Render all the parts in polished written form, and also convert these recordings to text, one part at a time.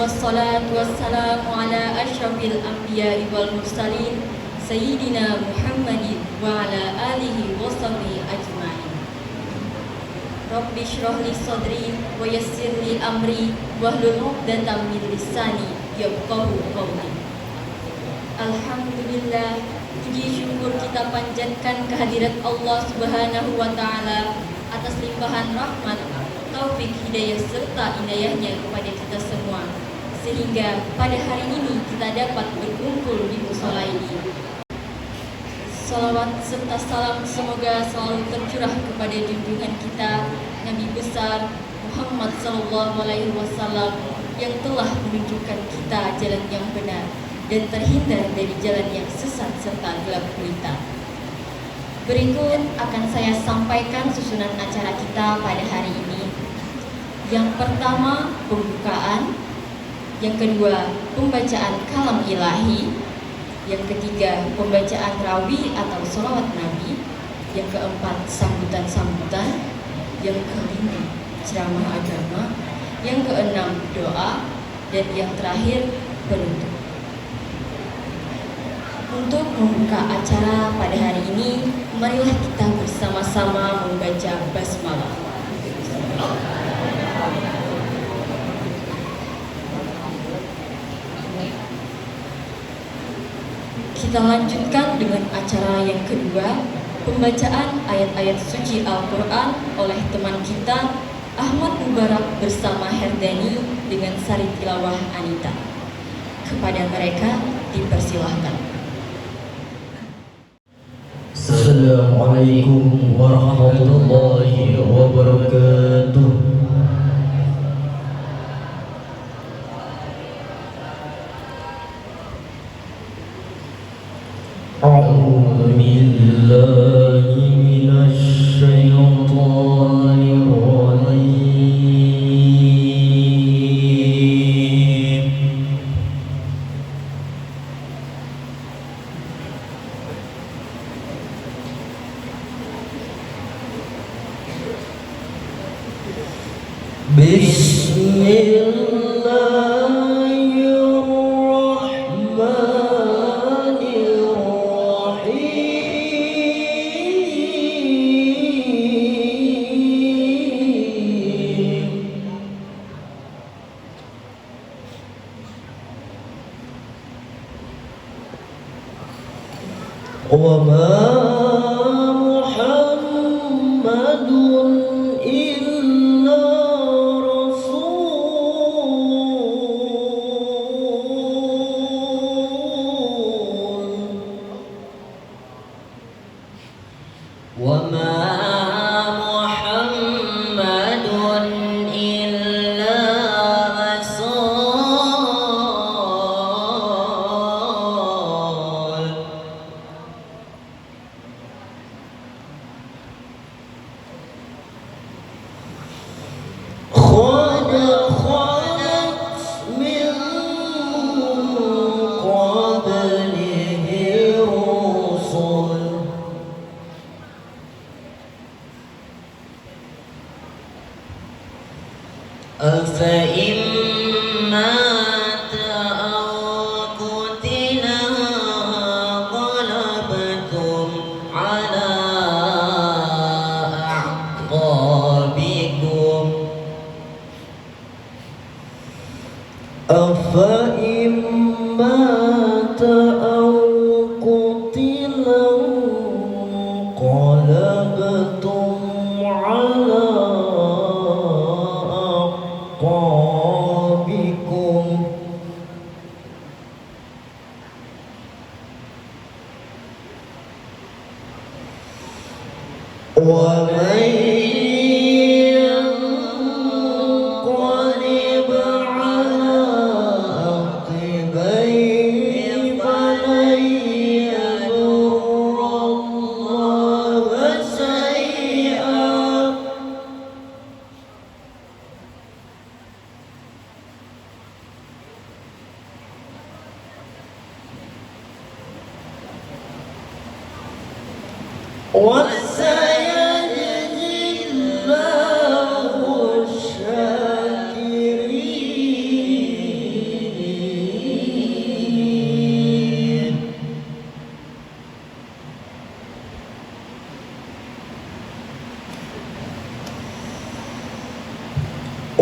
wassalatu wassalamu ala asyrafil anbiya'i wal mursalin Sayyidina Muhammadin wa ala alihi wa sahbihi ajma'in. Rabbi shrah li sadri wa yassir li amri wahlul 'uqdatam min lisani yafqahu qawli. Alhamdulillah, puji syukur kita panjatkan kehadirat Allah Subhanahu wa taala atas limpahan rahmat, taufik, hidayah serta inayahnya kepada kita semua, sehingga pada hari ini kita dapat berkumpul di mushola ini. Salawat serta salam semoga selalu tercurah kepada junjungan kita Nabi besar Muhammad SAW yang telah menunjukkan kita jalan yang benar dan terhindar dari jalan yang sesat serta gelap gulita. Berikut akan saya sampaikan susunan acara kita pada hari ini. Yang pertama, pembukaan. Yang kedua, pembacaan kalam ilahi. Yang ketiga, pembacaan rawi atau sholawat Nabi. Yang keempat, sambutan-sambutan. Yang kelima, ceramah agama. Yang keenam, doa. Dan yang terakhir, penutup. Untuk membuka acara pada hari ini, marilah kita bersama-sama membaca basmalah. Kita lanjutkan dengan acara yang kedua, pembacaan ayat-ayat suci Al-Quran oleh teman kita Ahmad Mubarak bersama Herdani dengan sari tilawah Anita. Kepada mereka dipersilahkan. Assalamualaikum warahmatullahi wabarakatuh. A'udzu billahi minasy syaithanir rajim.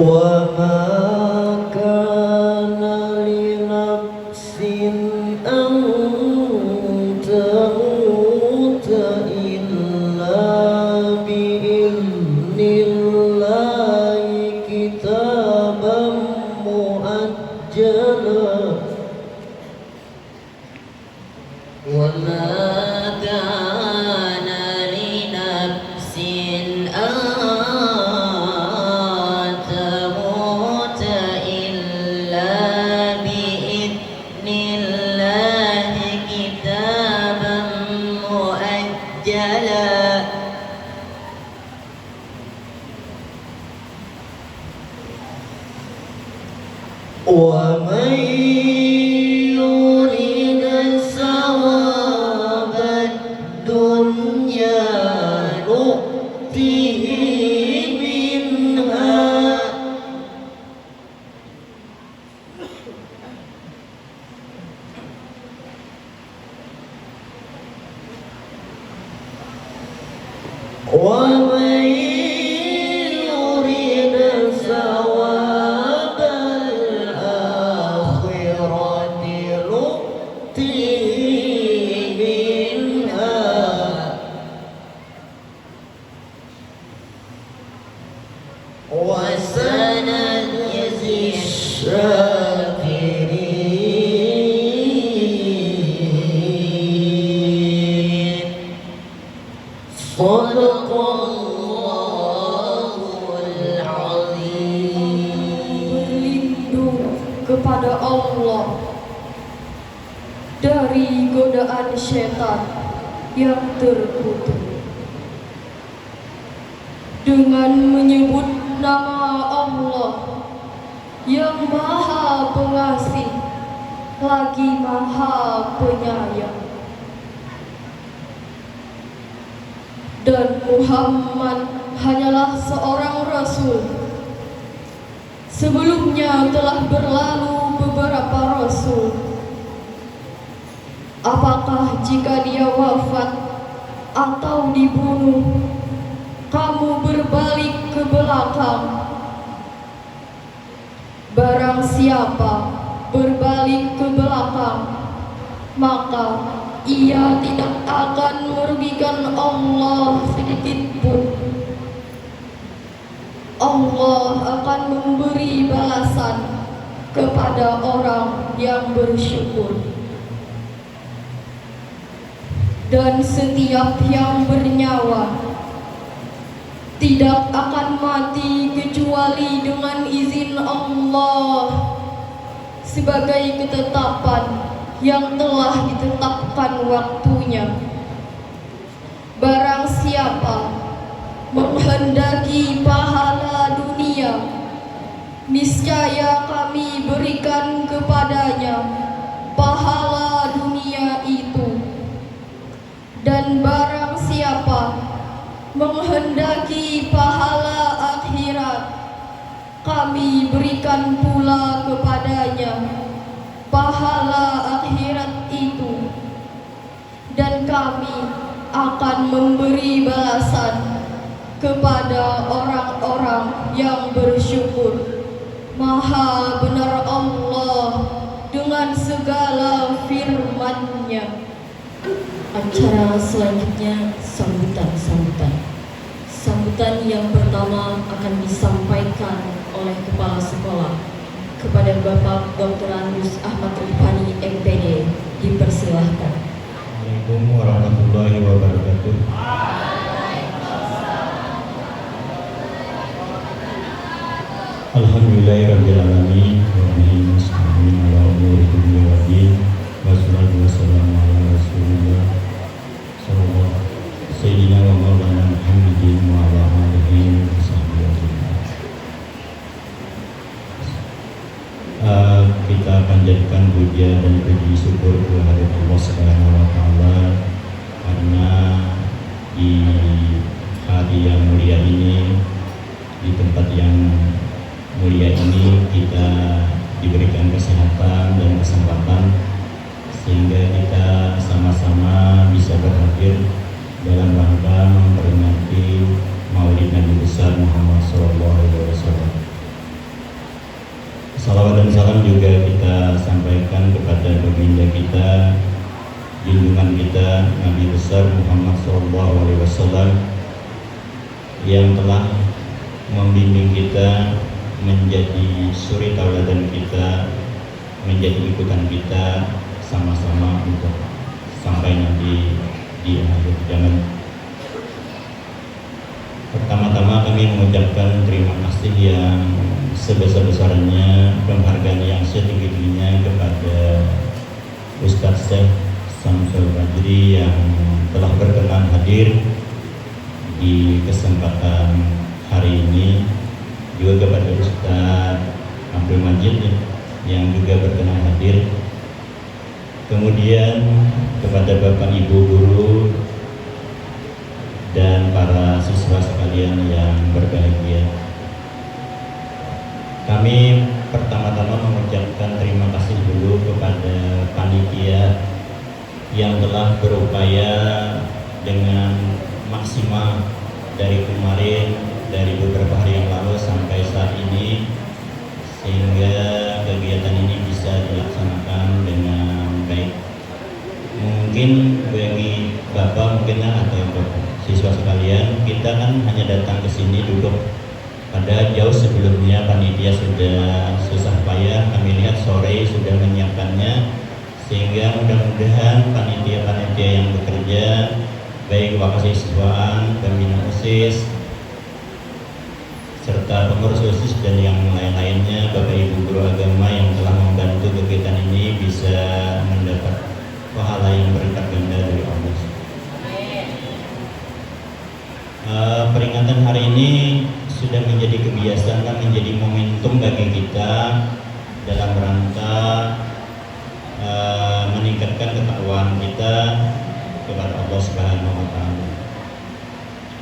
وما كان لنفس أن تموت إلا بإذن الله كتابا مؤجلا وما كان لنفس أن تموت إلا بإذن الله كتابا مؤجلا ومن يريد ثواب الدنيا نؤته منها ومن يريد ثواب الآخرة نؤته منها وسنجزي الشاكرين صدق Allahul Azim. Berlindung kepada Allah dari godaan syaitan yang terkutuk dengan menyebut nama Allah yang Maha Pengasih lagi Maha Penyayang, dan Muhammad hanyalah seorang Rasul. Sebelumnya telah berlalu beberapa Rasul. Apakah jika dia wafat atau dibunuh, kamu berbalik ke belakang? Barang siapa berbalik ke belakang, maka ia tidak akan merugikan Allah sedikit pun. Allah akan memberi balasan kepada orang yang bersyukur. Dan setiap yang bernyawa tidak akan mati kecuali dengan izin Allah sebagai ketetapan yang telah ditetapkan waktunya. Barang siapa menghendaki pahala dunia, niscaya kami berikan kepadanya pahala dunia itu. Dan barang siapa menghendaki pahala akhirat, kami berikan pula kepadanya pahala akhirat itu. Dan kami akan memberi balasan kepada orang-orang yang bersyukur. Maha benar Allah dengan segala firman-Nya. Acara selanjutnya sambutan. Sambutan yang pertama akan disampaikan oleh Kepala Sekolah kepada Bapak Dr. Anus Ahmad Rifani MPD. Dipersilahkan. Assalamualaikum warahmatullahi wabarakatuh. Alhamdulillahirabbil alamin wa bihi nasta'in ala umuri dunya wa din. Wassalatu wassalamu ala Rasulillah sallallahu sayyidina wa maulana Muhammadin wa ala alihi wa sahbihi ajma'in. Kita panjatkan puja dan puji syukur kehadirat Allah Subhanahu wa taala karena di hari yang mulia ini, di tempat yang mulia ini, kita diberikan kesehatan dan kesempatan sehingga kita sama-sama bisa berhadir dalam rangka memperingati Maulid Nabi besar Muhammad SAW. Salawat dan salam juga kita sampaikan kepada baginda kita, junjungan kita Nabi besar Muhammad SAW yang telah membimbing kita, menjadi suri tauladan kita, menjadi ikutan kita sama-sama untuk sampai nanti di akhir zaman. Pertama-tama kami mengucapkan terima kasih yang sebesar-besarnya, penghargaan yang setinggi-tingginya kepada Ustadz Syekh Samsul Badri yang telah berkenan hadir di kesempatan hari ini, juga kepada Ustadz Abdul Majid yang juga berkenan hadir, kemudian kepada Bapak Ibu guru dan para siswa sekalian yang berbahagia. Kami pertama-tama mengucapkan terima kasih dulu kepada panitia yang telah berupaya dengan maksimal dari kemarin, dari beberapa hari yang lalu sampai saat ini, sehingga kegiatan ini bisa dilaksanakan dengan baik. Mungkin bagi Bapak mungkin atau siswa sekalian, kita kan hanya datang ke sini duduk. Pada jauh sebelumnya panitia sudah susah payah, kami lihat sore sudah menyiapkannya, sehingga mudah-mudahan panitia-panitia yang bekerja, baik wakasiswaan, pembina OSIS, serta pengurus OSIS dan yang lain-lainnya, Bapak Ibu guru agama yang telah membantu kegiatan ini bisa mendapat pahala yang berlipat ganda dari Allah. Peringatan hari ini sudah menjadi kebiasaan dan menjadi momentum bagi kita dalam rangka meningkatkan ketakwaan kita kepada Allah Subhanahu wa Ta'ala.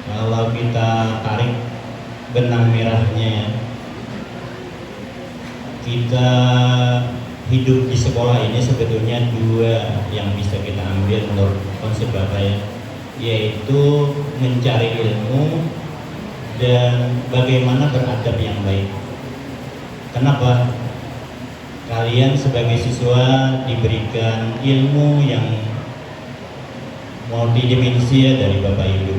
Kalau kita tarik benang merahnya, kita hidup di sekolah ini sebetulnya dua yang bisa kita ambil menurut konsep Bapak ya, yaitu mencari ilmu dan bagaimana beradab yang baik. Kenapa? Kalian sebagai siswa diberikan ilmu yang multidimensia dari Bapak Ibu.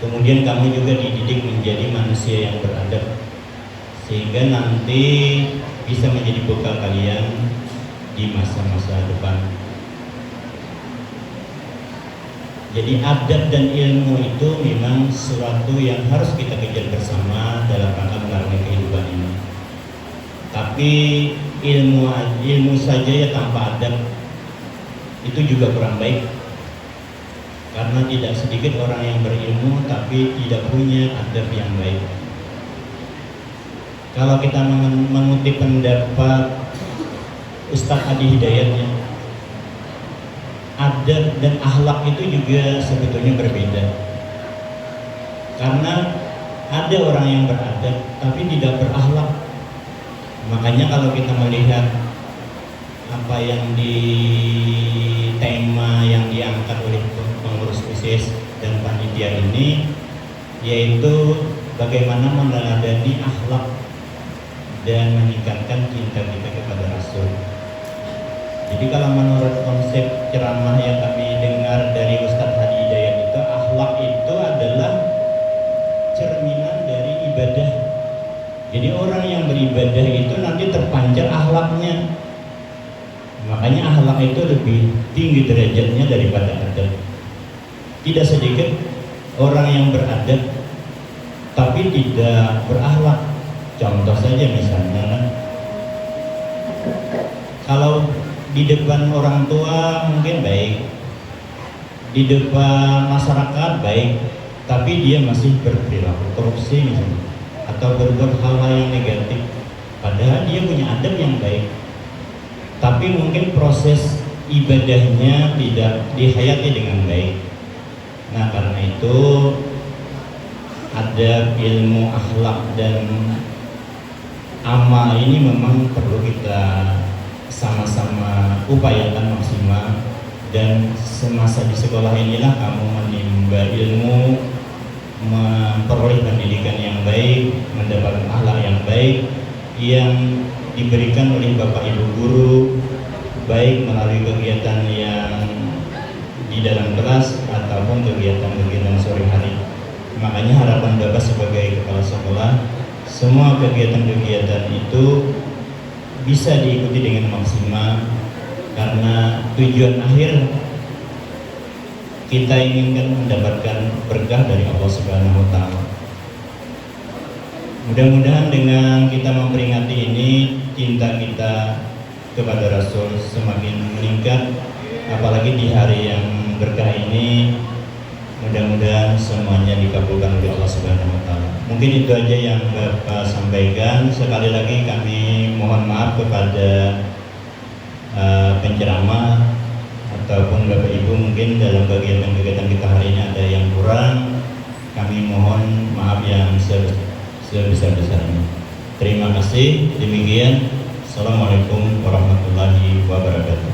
Kemudian kamu juga dididik menjadi manusia yang beradab, sehingga nanti bisa menjadi bekal kalian di masa-masa depan. Jadi adab dan ilmu itu memang sesuatu yang harus kita kejar bersama dalam rangka mengarungi kehidupan ini. Tapi ilmu saja ya tanpa adab itu juga kurang baik, karena tidak sedikit orang yang berilmu tapi tidak punya adab yang baik. Kalau kita mengutip pendapat Ustadz Adi Hidayatnya, adab dan akhlak itu juga sebetulnya berbeda. Karena ada orang yang beradab tapi tidak berakhlak. Makanya kalau kita melihat apa yang di tema yang diangkat oleh pengurus OSIS dan panitia ini, yaitu bagaimana meneladani akhlak dan meningkatkan cinta kita kepada Rasul. Jadi kalau menurut konsep ceramah yang kami dengar dari Ustadz Hadi Hidayat itu, akhlak itu adalah cerminan dari ibadah. Jadi orang yang beribadah itu nanti terpancar akhlaknya. Makanya akhlak itu lebih tinggi derajatnya daripada adab. Tidak sedikit orang yang beradab tapi tidak berakhlak. Contoh saja misalnya, kalau di depan orang tua mungkin baik, di depan masyarakat baik, tapi dia masih berperilaku korupsi misalnya, atau berbuat hal-hal yang negatif, padahal dia punya adab yang baik, tapi mungkin proses ibadahnya tidak dihayati dengan baik. Nah, karena itu adab, ilmu, akhlak dan amal ini memang perlu kita sama-sama upayakan maksimal. Dan semasa di sekolah inilah kamu menimba ilmu, memperoleh pendidikan yang baik, mendapatkan akhlak yang baik, yang diberikan oleh Bapak Ibu guru, baik melalui kegiatan yang di dalam kelas ataupun kegiatan-kegiatan sore hari. Makanya harapan Bapak sebagai kepala sekolah, semua kegiatan-kegiatan itu bisa diikuti dengan maksimal, karena tujuan akhir kita inginkan mendapatkan berkah dari Allah Subhanahu wa Ta'ala. Mudah-mudahan dengan kita memperingati ini, cinta kita kepada Rasul semakin meningkat, apalagi di hari yang berkah ini. Mudah-mudahan semuanya dikabulkan oleh Allah Subhanahu wa Ta'ala. Mungkin itu aja yang Bapak sampaikan. Sekali lagi kami mohon maaf kepada penceramah ataupun Bapak Ibu, mungkin dalam kegiatan-kegiatan kita hari ini ada yang kurang. Kami mohon maaf yang sebesar-besarnya. Terima kasih. Demikian. Assalamualaikum warahmatullahi wabarakatuh.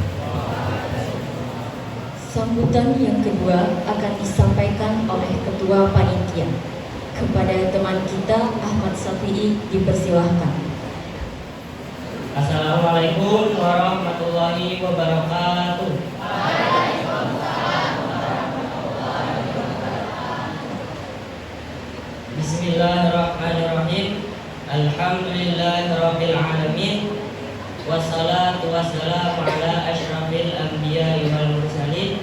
Sambutan yang kedua akan disampaikan oleh Ketua Panitia. Kepada teman kita Ahmad Safi'i dipersilahkan. Assalamualaikum warahmatullahi wabarakatuh. Bismillahirrahmanirrahim. Alhamdulillahirabbil alamin. Wassalatu wassalamu ala asyrafil anbiya'i wal mursalin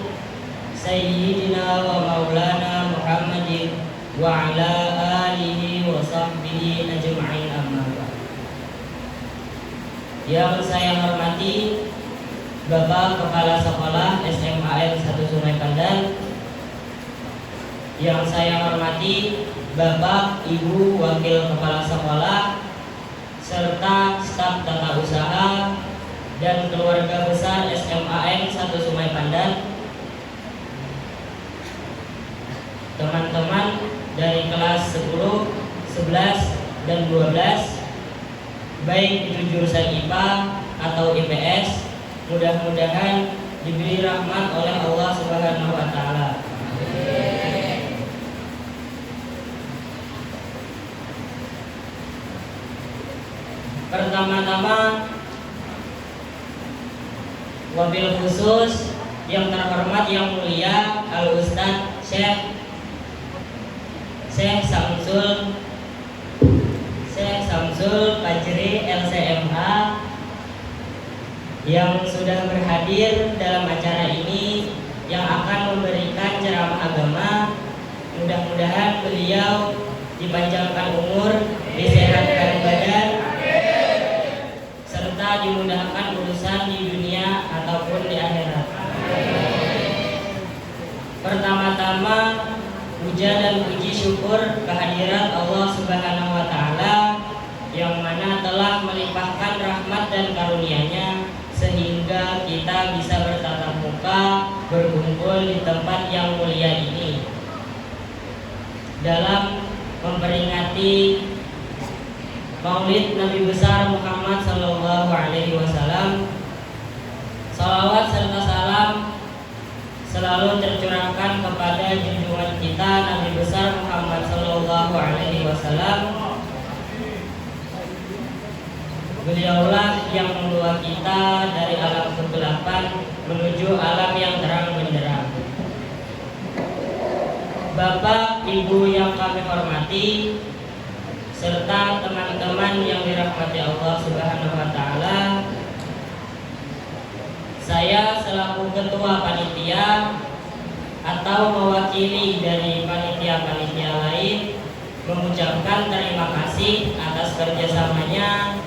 sayyidina wa maulana Muhammadin wa ala alihi wa sahbihi ajma'in, amma ba'd. Yang saya hormati Bapak Kepala Sekolah SMAN 1 Sungai Pandan, yang saya hormati Bapak Ibu Wakil Kepala Sekolah serta staf tata usaha dan keluarga besar SMAN 1 Sungai Pandan, teman-teman dari kelas 10, 11, dan 12, baik itu jurusan IPA atau IPS, mudah-mudahan diberi rahmat oleh Allah Subhanahu wa Ta'ala. Pertama-tama, wabil khusus yang terhormat yang mulia Al Ustadz Syekh Samsul Fajri LCMH yang sudah berhadir dalam acara ini, yang akan memberikan ceramah agama. Mudah-mudahan beliau dipanjangkan umur, disehatkan badan, serta dimudahkan urusan di dunia ataupun di akhirat. Pertama-tama, puja dan puji syukur kehadirat Allah Subhanahu wa Ta'ala, yang mana telah melimpahkan rahmat dan karunia-Nya sehingga kita bisa bertatap muka, berkumpul di tempat yang mulia ini dalam memperingati Maulid Nabi besar Muhammad sallallahu alaihi wasallam. Salawat serta salam selalu tercurahkan kepada junjungan kita Nabi besar Muhammad sallallahu alaihi wasallam. Beliaulah yang membawa kita dari alam kegelapan menuju alam yang terang benderang. Bapak, Ibu yang kami hormati, serta teman-teman yang dirahmati Allah Subhanahu wa Ta'ala, saya selaku ketua panitia atau mewakili dari panitia-panitia lain mengucapkan terima kasih atas kerjasamanya,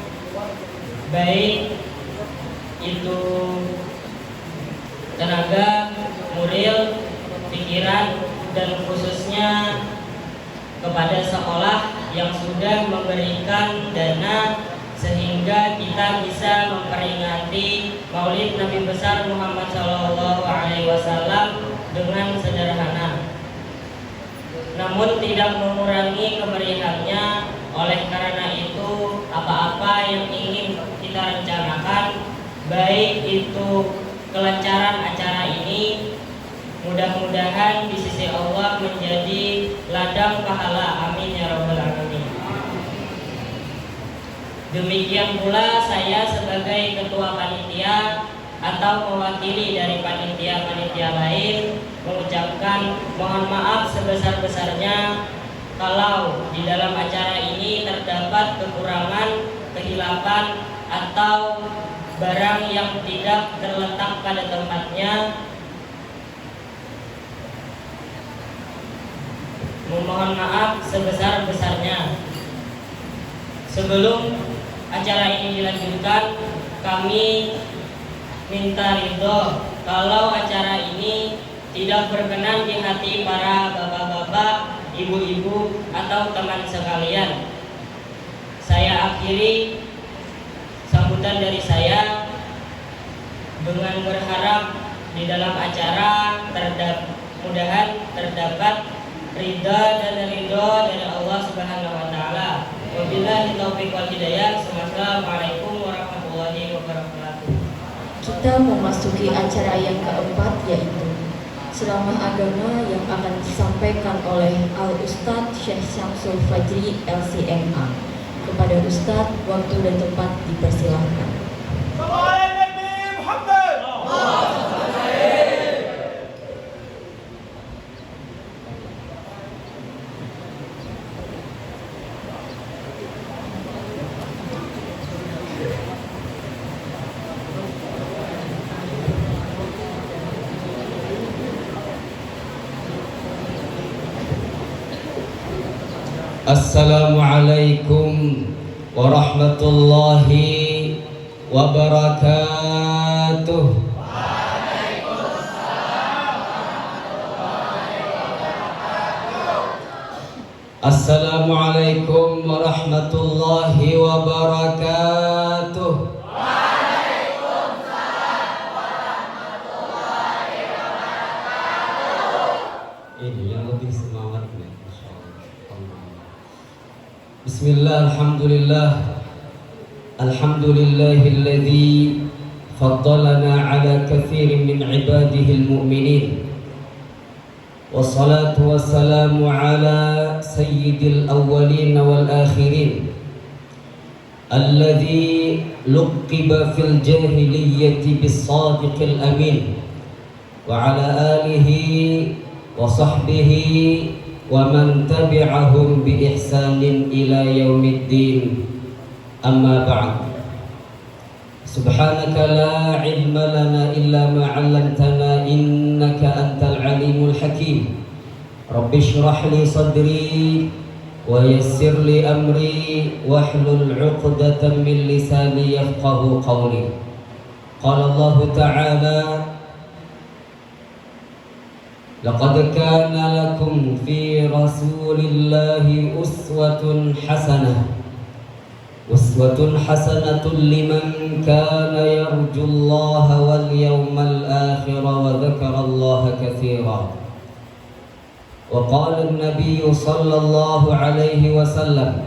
baik itu tenaga, moral, pikiran, dan khususnya kepada sekolah yang sudah memberikan dana sehingga kita bisa memperingati Maulid Nabi besar Muhammad Shallallahu Alaihi Wasallam dengan sederhana, namun tidak mengurangi kemeriahannya. Oleh karena itu, apa-apa yang ingin kita rencanakan, baik itu kelancaran acara ini, mudah-mudahan di sisi Allah menjadi ladang pahala. Amin ya rabbal alamin. Demikian pula saya sebagai ketua panitia atau mewakili dari panitia-panitia lain mengucapkan mohon maaf sebesar-besarnya kalau di dalam acara ini terdapat kekurangan, kehilapan atau barang yang tidak terletak pada tempatnya. Memohon maaf sebesar-besarnya. Sebelum acara ini dilanjutkan, kami minta ridho kalau acara ini tidak berkenan di hati para bapak-bapak, ibu-ibu, atau teman sekalian. Saya akhiri sambutan dari saya dengan berharap di dalam acara mudah-mudahan terdapat ridha dan ridho dari Allah Subhanahu wa taala. Wabillahi taufiq wal hidayah. Assalamualaikum warahmatullahi wabarakatuh. Kita memasuki acara yang keempat, yaitu ceramah agama yang akan disampaikan oleh Al-Ustadz Syekh Syamsul Fajri LCMA. Kepada Ustadz, waktu dan tempat dipersilahkan. Assalamualaikum warahmatullahi wabarakatuh. Assalamualaikum warahmatullahi wabarakatuh. Ini yang lebih semangat nih, insyaallah. Bismillah, alhamdulillahilladzi faddalana ala katsirin min ibadihil mu'minin. Wassalatu wassalamu ala sayyidil awwalin wal akhirin alladzi luqiba fil jahiliyyati bis sadiqil amin wa ala alihi wa sahbihi wa man tabi'ahum bi ihsanin ila yaumiddin. Amma ba'd. Subhanaka la ilma lana illa ma 'allamtana innaka antal alimul hakim. Rabbi shrah li sadri wa yassir li amri wahlul 'uqdatam min lisani yafqahu qawli. Qala Allah ta'ala: laqad kana lakum fi rasulillahi uswatun hasanatun liman kana yarjullaha wal yawmal akhir wa dzakarallaha katsira. Wa qala an-nabiy sallallahu alaihi wasallam: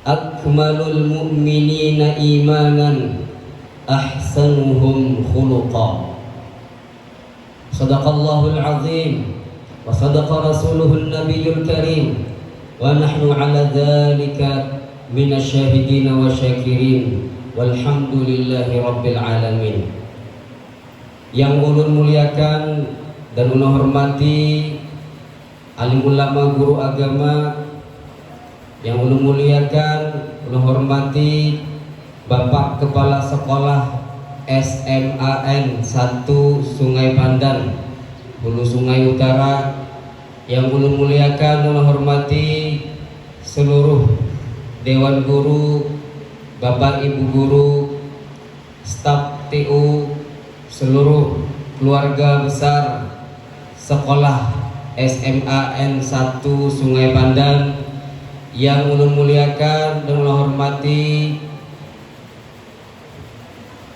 akmalul mu'minina imanan ahsanuhum khuluqa. Sadaqallahul azim wa sadaqa rasuluhun nabiyyul karim wa nahnu ala dzalika minasyahidin wa syakirin walhamdulillahi rabbil alamin. Yang ulun muliakan dan ulun hormati alim ulama guru agama, yang ulun muliakan ulun hormati Bapak Kepala Sekolah SMAN 1 Sungai Pandan, Hulu Sungai Utara, yang ulun muliakan dan hormati seluruh Dewan Guru, Bapak Ibu Guru, staf TU, seluruh keluarga besar Sekolah SMAN 1 Sungai Pandan, yang ulun muliakan dan ulun hormati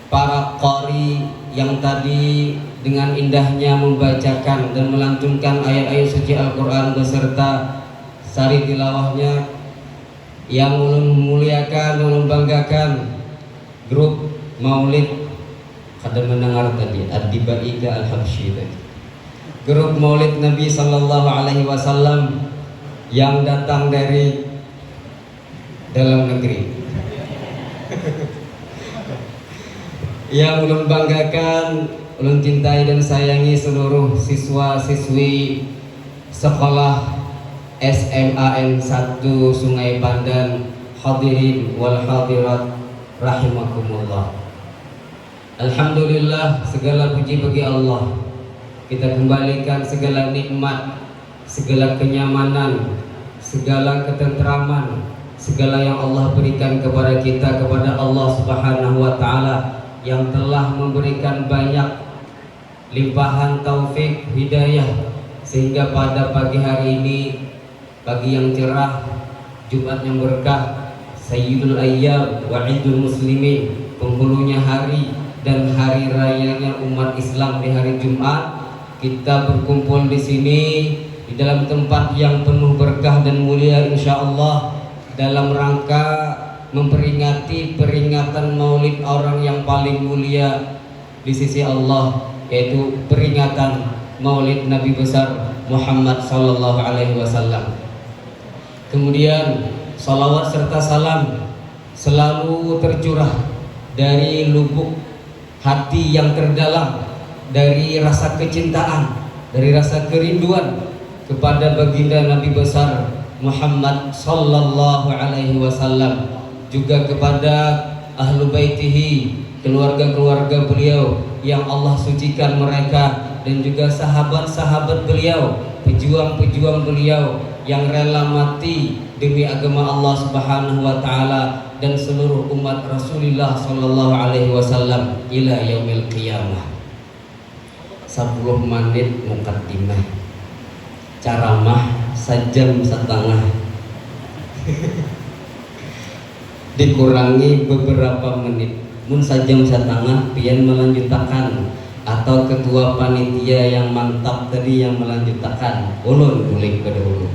para qari yang tadi dengan indahnya membacakan dan melantunkan ayat-ayat suci Al-Quran beserta sari tilawahnya, yang ulun muliakan dan ulun banggakan grup Maulid kada mendengar tadi Ad-Dibaika Al-Habsyi tadi, grup Maulid Nabi Sallallahu Alaihi Wasallam yang datang dari dalam negeri. Yang ulun banggakan, ulun cintai dan sayangi seluruh siswa-siswi sekolah SMAN 1 Sungai Pandan, hadirin wal hadirat rahimakumullah. Alhamdulillah, segala puji bagi Allah. Kita kembalikan segala nikmat, segala kenyamanan, segala ketentraman, segala yang Allah berikan kepada kita, kepada Allah Subhanahu wa taala yang telah memberikan banyak limpahan taufik hidayah, sehingga pada pagi hari ini, pagi yang cerah, Jumat yang berkah, Sayyidul Ayyam wa Idul Muslimin, penghulunya hari dan hari rayanya umat Islam di hari Jumat, kita berkumpul di sini di dalam tempat yang penuh berkah dan mulia insyaallah, dalam rangka memperingati peringatan maulid orang yang paling mulia di sisi Allah, yaitu peringatan maulid Nabi besar Muhammad sallallahu alaihi wasallam. Kemudian salawat serta salam selalu tercurah dari lubuk hati yang terdalam, dari rasa kecintaan, dari rasa kerinduan kepada baginda Nabi besar Muhammad sallallahu alaihi wasallam, juga kepada ahlu baitihi, keluarga-keluarga beliau yang Allah sucikan mereka, dan juga sahabat-sahabat beliau, pejuang-pejuang beliau yang rela mati demi agama Allah Subhanahu wa taala dan seluruh umat Rasulullah sallallahu alaihi wasallam ila yaumil qiyamah. 10 menit mukaddimah, ceramah sejam setengah. Dikurangi beberapa menit, mun sajam setengah pian melanjutkan, atau ketua panitia yang mantap tadi yang melanjutkan, ulun boleh kedahulu.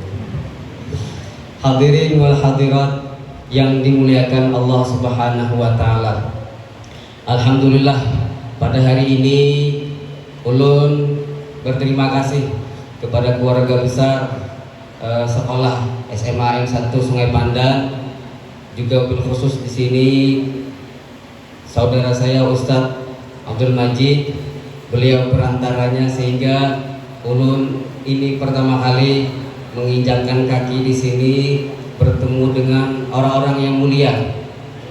Hadirin wal hadirat yang dimuliakan Allah Subhanahu wa taala, alhamdulillah pada hari ini ulun berterima kasih kepada keluarga besar sekolah SMAN 1 Sungai Pandan, juga bil khusus di sini saudara saya Ustadz Abdul Majid, beliau perantaranya, sehingga ulun ini pertama kali menginjakkan kaki di sini bertemu dengan orang-orang yang mulia,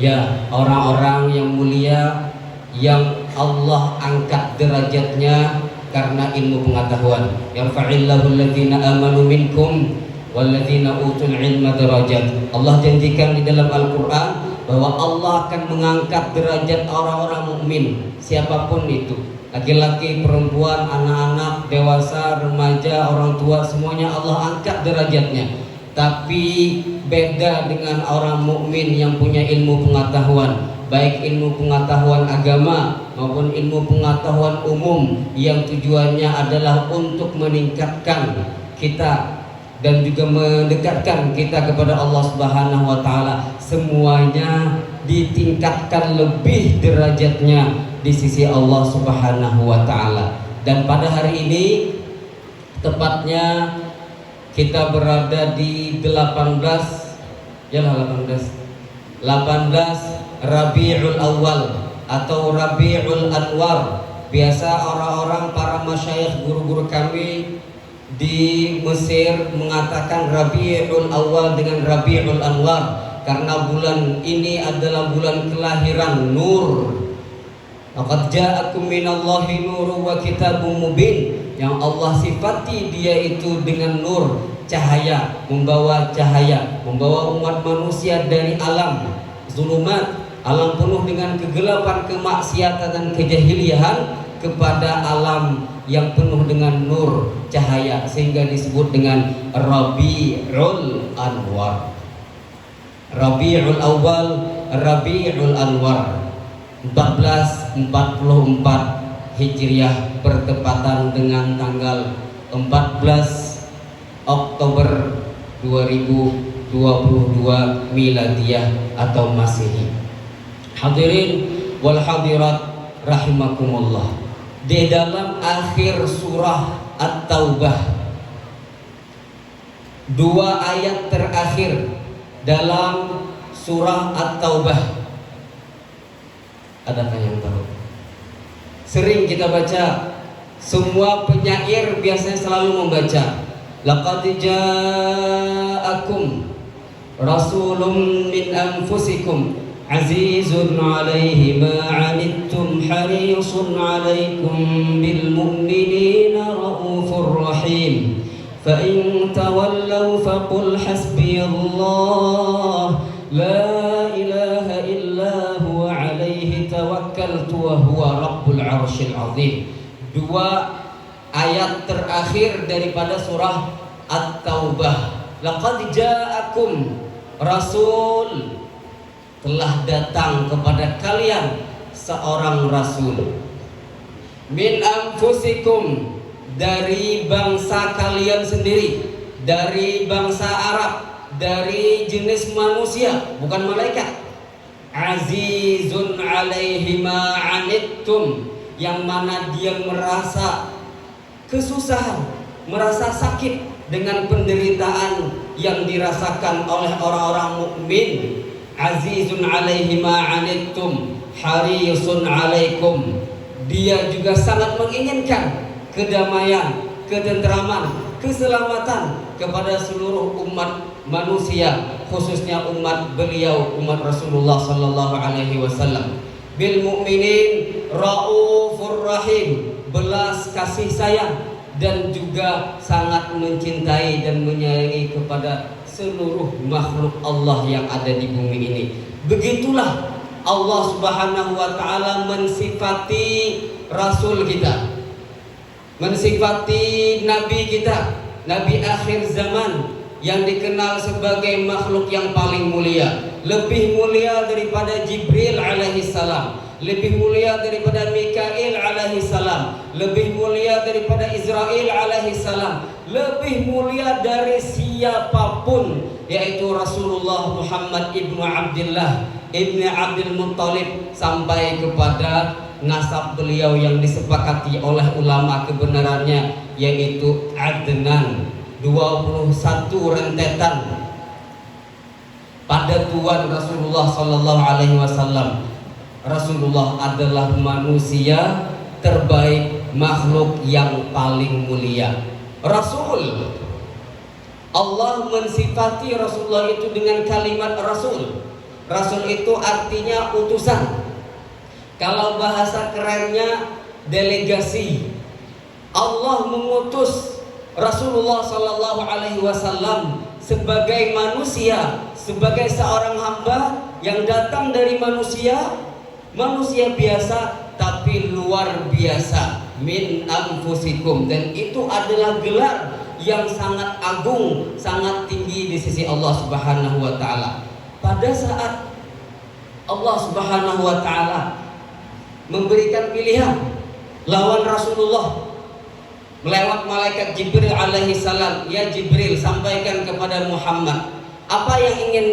ya orang-orang yang mulia yang Allah angkat derajatnya karena ilmu pengetahuan. Yarfa'illahu alladhina amanu minkum walladzina utul ilma darajat. Allah janjikan di dalam Al-Qur'an bahwa Allah akan mengangkat derajat orang-orang mukmin, siapapun itu, laki-laki, perempuan, anak-anak, dewasa, remaja, orang tua, semuanya Allah angkat derajatnya. Tapi beda dengan orang mukmin yang punya ilmu pengetahuan, baik ilmu pengetahuan agama maupun ilmu pengetahuan umum yang tujuannya adalah untuk meningkatkan kita dan juga mendekatkan kita kepada Allah Subhanahu wa taala. Semuanya ditingkatkan lebih derajatnya di sisi Allah Subhanahu wa taala. Dan pada hari ini tepatnya kita berada di 18 Rabiul Awal atau Rabiul Anwar. Biasa orang-orang para masyayikh guru-guru kami di Mesir mengatakan Rabiul Awal dengan Rabiul Anwar karena bulan ini adalah bulan kelahiran nur. Laqad ja'akum minallahi nurun wa kitabun mubin, yang Allah sifati dia itu dengan nur, cahaya, membawa umat manusia dari alam zulumat, alam penuh dengan kegelapan, kemaksiatan dan kejahilian, kepada alam yang penuh dengan nur, cahaya, sehingga disebut dengan Rabiul Anwar. Rabiul Awal, Rabiul Anwar. 1444 Hijriah bertepatan dengan tanggal 14 Oktober 2022 Miladiyah atau Masehi. Hadirin wal hadirat rahimakumullah. Di dalam akhir surah At-Taubah, 2 ayat terakhir dalam surah At-Taubah? Adakah yang tahu? Sering kita baca, semua penyair biasanya selalu membaca, laqad ja'akum rasulun min anfusikum azizun 'alaihi ma 'anittum harisun 'alaikum bil mu'minina raufur rahim fa in tawallaw faqul hasbiyallah la ilaha illa huwa 'alaihi tawakkaltu wa huwa rabbul 'arsyil 'azim. Dua ayat terakhir daripada surah At-Taubah. Laqad ja'akum rasul, telah datang kepada kalian seorang rasul, min anfusikum, dari bangsa kalian sendiri, dari bangsa Arab, dari jenis manusia, bukan malaikat. Azizun 'alaihi ma 'anittum, yang mana dia merasa kesusahan, merasa sakit dengan penderitaan yang dirasakan oleh orang-orang mukmin. Azizun 'alaihi ma 'anittum harisun 'alaikum, dia juga sangat menginginkan kedamaian, ketentraman, keselamatan kepada seluruh umat manusia, khususnya umat beliau, umat Rasulullah sallallahu alaihi wasallam. Bil mu'minin raufur rahim, belas kasih sayang dan juga sangat mencintai dan menyayangi kepada seluruh makhluk Allah yang ada di bumi ini. Begitulah Allah Subhanahu wa taala mensifati rasul kita, mensifati nabi kita, nabi akhir zaman yang dikenal sebagai makhluk yang paling mulia, lebih mulia daripada Jibril alaihi salam, lebih mulia daripada Mikail alaihi salam, lebih mulia daripada Israel alaihi salam, lebih mulia dari siapapun, yaitu Rasulullah Muhammad ibnu Abdullah ibnu Abdul Muttalib, sampai kepada nasab beliau yang disepakati oleh ulama kebenarannya, yaitu Adnan. 21 rentetan pada Tuhan Rasulullah sallallahu alaihi wasallam. Rasulullah adalah manusia terbaik, makhluk yang paling mulia. Rasul, Allah mensifati Rasulullah itu dengan kalimat Rasul. Rasul itu artinya utusan. Kalau bahasa kerennya delegasi. Allah mengutus Rasulullah sallallahu alaihi wasallam sebagai manusia, sebagai seorang hamba yang datang dari manusia, manusia biasa tapi luar biasa, min anfusikum, dan itu adalah gelar yang sangat agung, sangat tinggi di sisi Allah Subhanahu wa taala. Pada saat Allah Subhanahu wa taala memberikan pilihan lawan Rasulullah melewat malaikat Jibril alaihi salam, ya Jibril, sampaikan kepada Muhammad apa yang ingin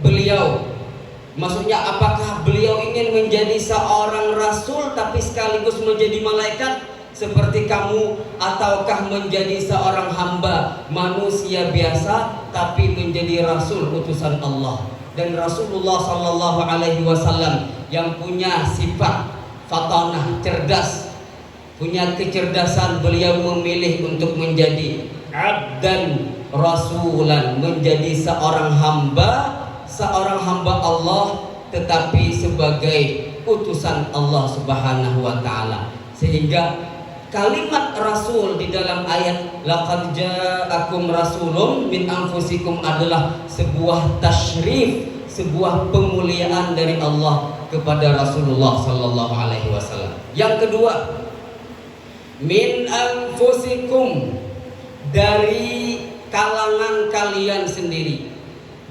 beliau, maksudnya apakah beliau ingin menjadi seorang rasul tapi sekaligus menjadi malaikat seperti kamu, ataukah menjadi seorang hamba manusia biasa tapi menjadi rasul utusan Allah. Dan Rasulullah sallallahu alaihi wasallam yang punya sifat fatanah, cerdas, punya kecerdasan, beliau memilih untuk menjadi abdan rasulan, menjadi seorang hamba Allah, tetapi sebagai utusan Allah Subhanahu wa taala. Sehingga kalimat rasul di dalam ayat laqad ja'akum rasulun min anfusikum adalah sebuah tasyrif, sebuah pemuliaan dari Allah kepada Rasulullah sallallahu alaihi wasallam. Yang kedua, min anfusikum, dari kalangan kalian sendiri,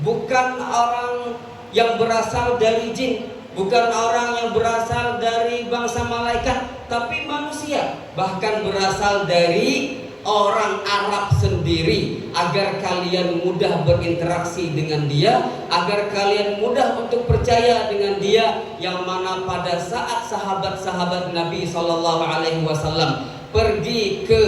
bukan orang yang berasal dari jin, bukan orang yang berasal dari bangsa malaikat, tapi manusia, bahkan berasal dari orang Arab sendiri, agar kalian mudah berinteraksi dengan dia, agar kalian mudah untuk percaya dengan dia, yang mana pada saat sahabat-sahabat Nabi sallallahu alaihi wasallam pergi ke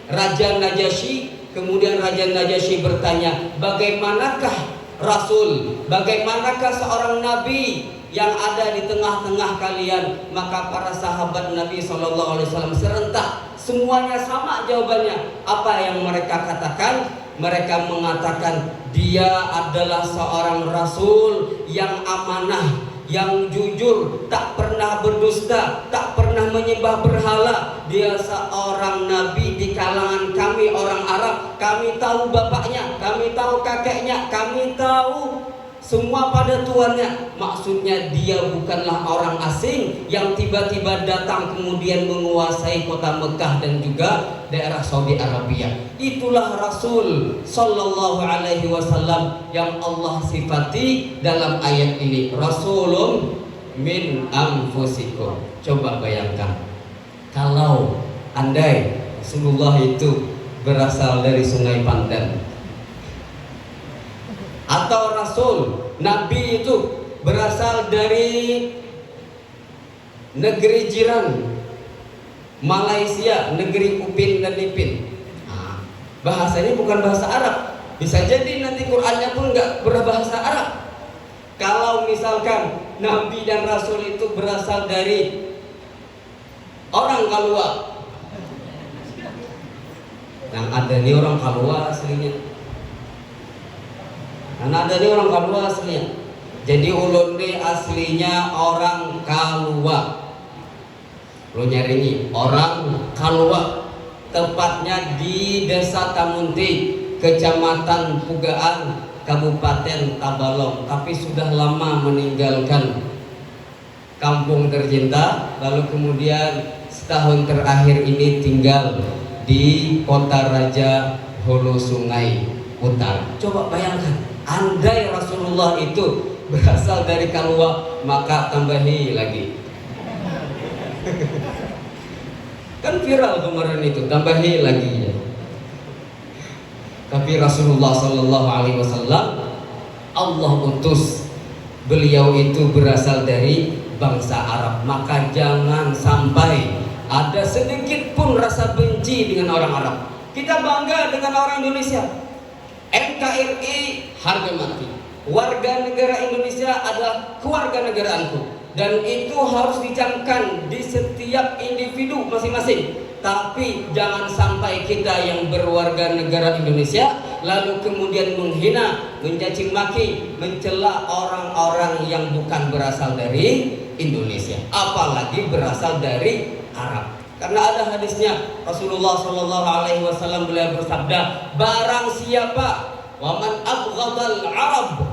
Raja Najasyi, kemudian Raja Najasyi bertanya, bagaimanakah rasul? Bagaimanakah seorang nabi yang ada di tengah-tengah kalian? Maka para sahabat Nabi SAW serentak semuanya sama jawabannya. Apa yang mereka katakan? Mereka mengatakan dia adalah seorang rasul yang amanah, yang jujur, tak pernah berdusta, tak pernah menyembah berhala. Dia seorang nabi di kalangan kami orang Arab. Kami tahu bapaknya, kami tahu kakeknya, kami tahu semua pada tuannya. Maksudnya dia bukanlah orang asing yang tiba-tiba datang kemudian menguasai kota Mekah dan juga daerah Saudi Arabia. Itulah Rasul Sallallahu Alaihi Wasallam yang Allah sifati dalam ayat ini. Rasulun min anfusikum. Coba bayangkan kalau andai Rasulullah itu berasal dari Sungai Pandan, atau Rasul Nabi itu berasal dari negeri jiran Malaysia, negeri Upin dan Ipin. Bahasanya bukan bahasa Arab. Bisa jadi nanti Qur'annya pun nggak berbahasa Arab. Kalau misalkan Nabi dan Rasul itu berasal dari orang Kalua, yang ada di orang Kalua aslinya. Karena ada nih orang Kalua aslinya. Jadi ulun nih aslinya orang Kalua. Lo nyari nih orang Kalua. Tepatnya di Desa Tamunti, Kecamatan Pugaan, Kabupaten Tabalong. Tapi sudah lama meninggalkan kampung tercinta. Lalu kemudian setahun terakhir ini tinggal di Kota Raja Hulu Sungai Utara. Coba bayangkan, andai Rasulullah itu berasal dari Kalua, maka tambahi lagi. Kan viral kemarin itu, tambahi lagi ya. Tapi Rasulullah Sallallahu Alaihi Wasallam Allah utus, beliau itu berasal dari bangsa Arab. Maka jangan sampai ada sedikit pun rasa benci dengan orang Arab. Kita bangga dengan orang Indonesia. NKRI harga mati. Warga negara Indonesia adalah keluarga negaraanku, dan itu harus dicamkan di setiap individu masing-masing. Tapi jangan sampai kita yang berwarga negara Indonesia lalu kemudian menghina, mencaci maki, mencela orang-orang yang bukan berasal dari Indonesia, apalagi berasal dari Arab. Karena ada hadisnya, Rasulullah Shallallahu Alaihi Wasallam beliau bersabda, barang siapa waman abghadal Arab,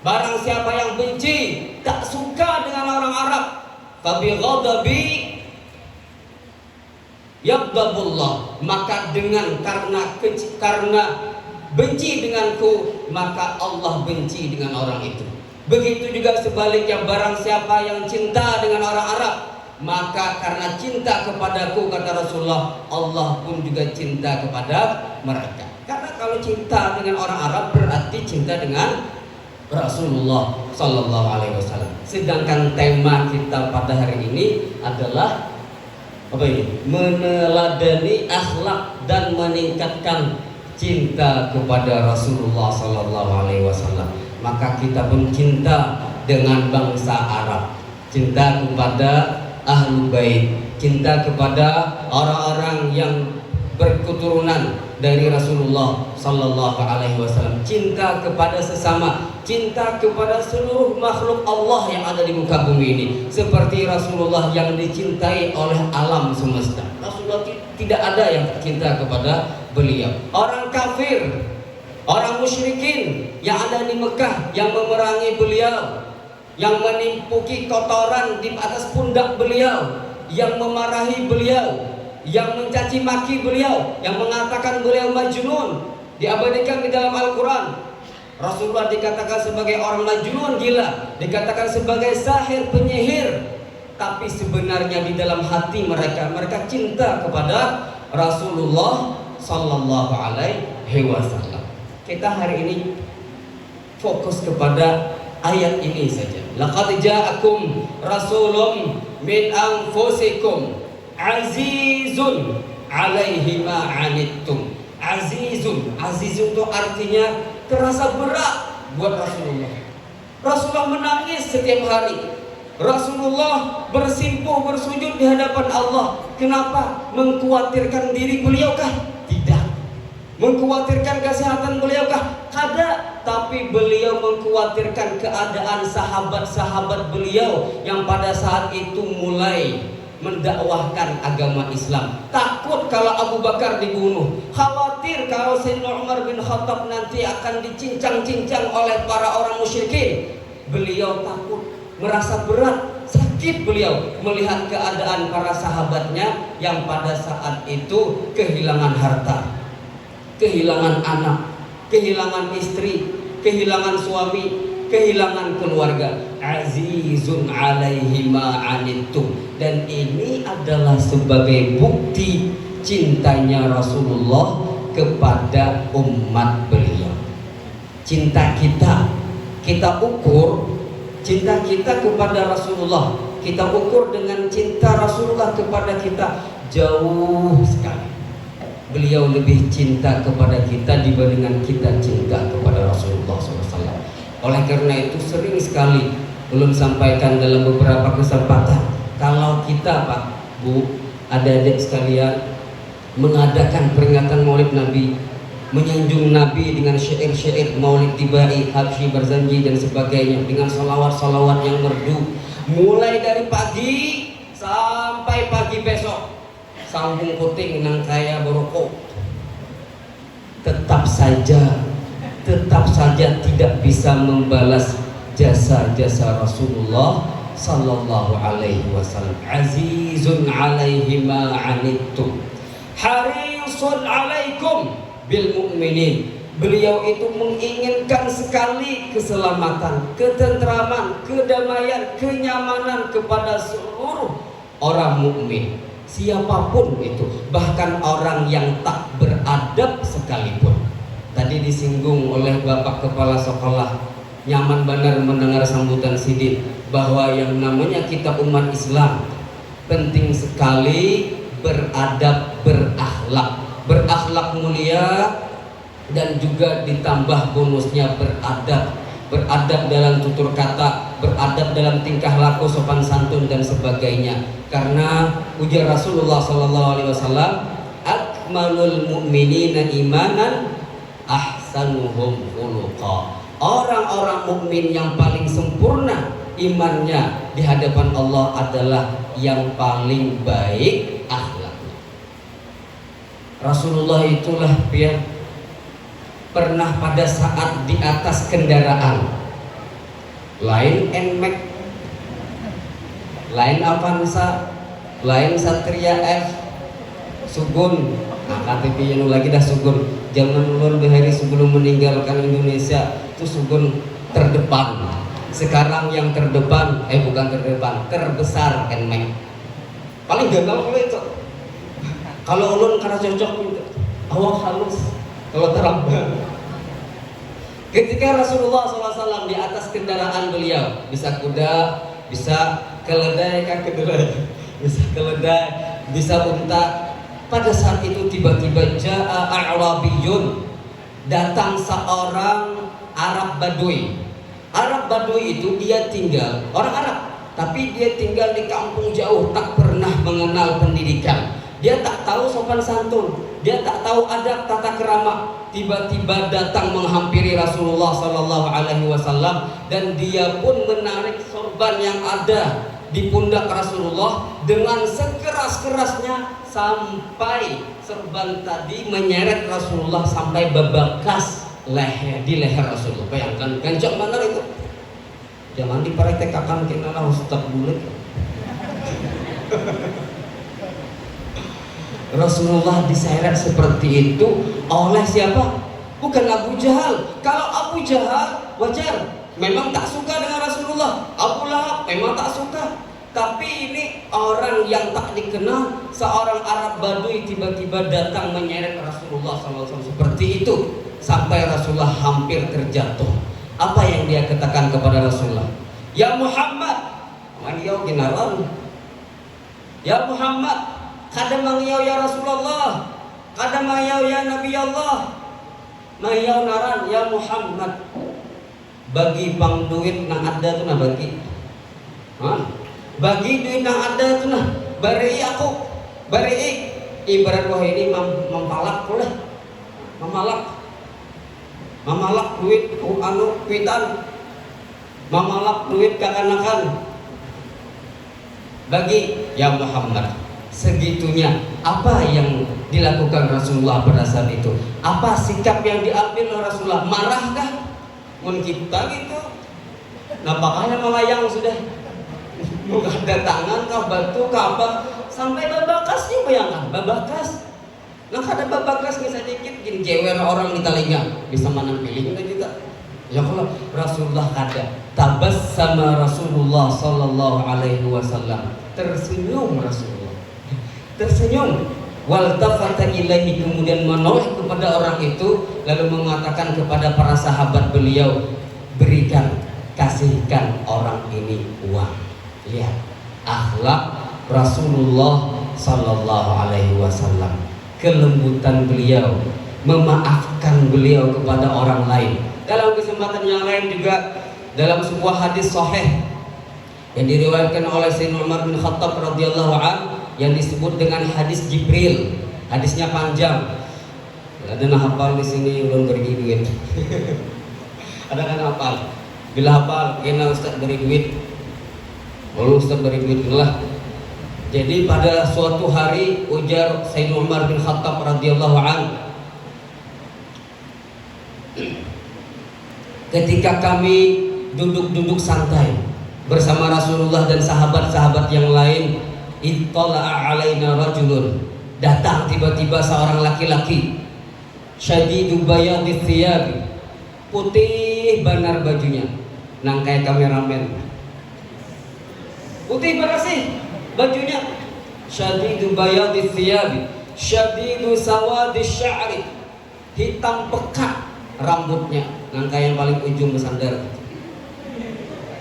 barang siapa yang benci, tak suka dengan orang Arab, fabi ghadabi yaghdabullah, maka karena benci denganku, maka Allah benci dengan orang itu. Begitu juga sebaliknya, barang siapa yang cinta dengan orang Arab, maka karena cinta kepadaku, kata Rasulullah, Allah pun juga cinta kepada mereka. Karena kalau cinta dengan orang Arab berarti cinta dengan Rasulullah Sallallahu Alaihi Wasallam. Sedangkan tema kita pada hari ini adalah apa ini? Meneladani akhlak dan meningkatkan cinta kepada Rasulullah Sallallahu Alaihi Wasallam. Maka kita pun cinta dengan bangsa Arab, cinta kepada Ahlul Bait, cinta kepada orang-orang yang berketurunan dari Rasulullah Sallallahu Alaihi Wasallam, cinta kepada sesama, cinta kepada seluruh makhluk Allah yang ada di muka bumi ini, seperti Rasulullah yang dicintai oleh alam semesta. Rasulullah tidak ada yang cinta kepada beliau. Orang kafir, orang musyrikin yang ada di Mekah yang memerangi beliau, yang menimpuki kotoran di atas pundak beliau, yang memarahi beliau, yang mencaci maki beliau, yang mengatakan beliau majnun, diabadikan di dalam Al-Quran. Rasulullah dikatakan sebagai orang majnun, gila, dikatakan sebagai sahir, penyihir. Tapi sebenarnya di dalam hati mereka cinta kepada Rasulullah Sallallahu Alaihi Wasallam. Kita hari ini fokus kepada ayat ini saja. Laqad ja'akum rasulun min anfusikum azizun alaihi ma anittum. Azizun itu artinya terasa berat buat Rasulullah. Rasulullah menangis setiap hari. Rasulullah bersimpuh bersujud di hadapan Allah. Kenapa? Mengkhawatirkan diri beliaukah? Tidak. Mengkhawatirkan kesehatan beliaukah? Kada. Tapi beliau mengkhawatirkan keadaan sahabat-sahabat beliau yang pada saat itu mulai mendakwahkan agama Islam. Takut kalau Abu Bakar dibunuh. Khawatir kalau Sayyidina Umar bin Khattab nanti akan dicincang-cincang oleh para orang musyrikin. Beliau takut, merasa berat, sakit beliau melihat keadaan para sahabatnya yang pada saat itu kehilangan harta, kehilangan anak, kehilangan istri, kehilangan suami, kehilangan keluarga. Azizun alaihi ma anittum. Dan ini adalah sebagai bukti cintanya Rasulullah kepada umat beliau. Cinta kita ukur cinta kita kepada Rasulullah, kita ukur dengan cinta Rasulullah kepada kita jauh sekali. Beliau lebih cinta kepada kita dibandingkan kita cinta kepada Rasulullah SAW. Oleh karena itu sering sekali belum sampaikan dalam beberapa kesempatan, kalau kita Pak, Bu, adik-adik sekalian mengadakan peringatan Maulid Nabi, menyanjung Nabi dengan syair-syair Maulid Tibai, Habsyi, Barzanji dan sebagainya, dengan salawat-salawat yang merdu, mulai dari pagi sampai pagi besok, sambung puting nang kaya borokok, tetap saja tidak bisa membalas jasa-jasa Rasulullah sallallahu alaihi wasallam. Azizun alaihi ma anittum, harisun alaikum bil mu'minin. Beliau itu menginginkan sekali keselamatan, ketentraman, kedamaian, kenyamanan kepada seluruh orang mukmin, siapapun itu, bahkan orang yang tak beradab sekalipun. Tadi disinggung oleh Bapak Kepala Sekolah, nyaman benar mendengar sambutan Sidin, bahwa yang namanya kita umat Islam penting sekali beradab, berakhlak mulia, dan juga ditambah bonusnya beradab dalam tutur kata, beradab dalam tingkah laku, sopan santun dan sebagainya. Karena ujar Rasulullah SAW, akmalul mu'minina imanan ahsanuhum khuluqa. Orang-orang mukmin yang paling sempurna imannya di hadapan Allah adalah yang paling baik akhlaknya. Rasulullah itulah pernah pada saat di atas kendaraan, lain NMAX, lain Avanza, lain Satria F, Sugun, nah KTP yang lagi dah Sugun. Zaman ulun behari sebelum meninggalkan Indonesia itu Sugun terdepan. Sekarang yang terdepan, bukan terdepan, terbesar NMAX. Paling gagal kalau itu. Kalau ulun karena cocok gitu, awak halus, kalau terang. Ketika Rasulullah SAW di atas kendaraan beliau, bisa kuda, bisa keledai, bisa keledai, bisa unta. Pada saat itu tiba-tiba ja'a a'rabiyun, datang seorang Arab Badui. Arab Badui itu dia tinggal, orang Arab, tapi dia tinggal di kampung jauh, tak pernah mengenal pendidikan. Dia tak tahu sopan santun, dia tak tahu adab tata kerama. Tiba-tiba datang menghampiri Rasulullah SAW, dan dia pun menarik sorban yang ada di pundak Rasulullah dengan sekeras-kerasnya sampai serban tadi menyeret Rasulullah sampai bebekas di leher Rasulullah. Bayangkan kencang benar itu. Jangan diparetekakan kita lah Ustaz bulet. Rasulullah diseret seperti itu oleh siapa? Bukan Abu Jahal. Kalau Abu Jahal wajar, memang tak suka dengan Rasulullah. Abu Lahab memang tak suka. Tapi ini orang yang tak dikenal, seorang Arab Badui tiba-tiba datang menyeret Rasulullah SAW seperti itu, sampai Rasulullah hampir terjatuh. Apa yang dia katakan kepada Rasulullah? Ya Muhammad, mangyau ginaran. Ya Muhammad, kada mangyau ya Rasulullah, kada mangyau ya Nabi Allah. Mangyau naran ya Muhammad. bagi pang duit nang ada tuh nah bagi. Bagi duit nang ada tuh nah bari aku bari ibarat wah ini mempalak boleh mamalak duit anu kuitan mamalak duit kakanakan bagi ya Muhammad. Segitunya apa yang dilakukan Rasulullah pada saat itu? Apa sikap yang diambil oleh Rasulullah? Marahkah? Mun kita gitu nampaknya melayang sudah bukan ada tangan kah batu kah apa sampai babakas nih, bayangkan babakas nah ada babakas nih sedikit gini jewer orang di telinga bisa mana pilih kita ya kalau Rasulullah kada tabas sama Rasulullah sallallahu alaihi wasallam tersenyum Rasulullah tersenyum waltafata ilaihi kemudian menoleh kepada orang itu lalu mengatakan kepada para sahabat beliau berikan kasihkan orang ini uang. Lihat akhlak Rasulullah sallallahu alaihi wasallam, kelembutan beliau, memaafkan beliau kepada orang lain. Dalam kesempatan yang lain juga dalam sebuah hadis sahih yang diriwayatkan oleh Sayyidina Umar bin Khattab radhiyallahu anhu yang disebut dengan hadis Jibril. Hadisnya panjang. Ada yang hafal di sini belum beri duit. Ada kan hafal? Bila hafal, kena Ustaz beri duit. Lalu Ustaz beri duit lah. Jadi pada suatu hari ujar Sayyidina Umar bin Khattab radhiyallahu anhu, ketika kami duduk-duduk santai bersama Rasulullah dan sahabat-sahabat yang lain, ittala'a alaina rajulun, datang tiba-tiba seorang laki-laki, syadidu bayadhi thiyab, putih banar bajunya, nang kayak kameramen, putih bersih bajunya, syadidu bayadhi thiyab, syadidu sawadi sya'ri, hitam pekat rambutnya, nang kayak yang paling ujung bersandar.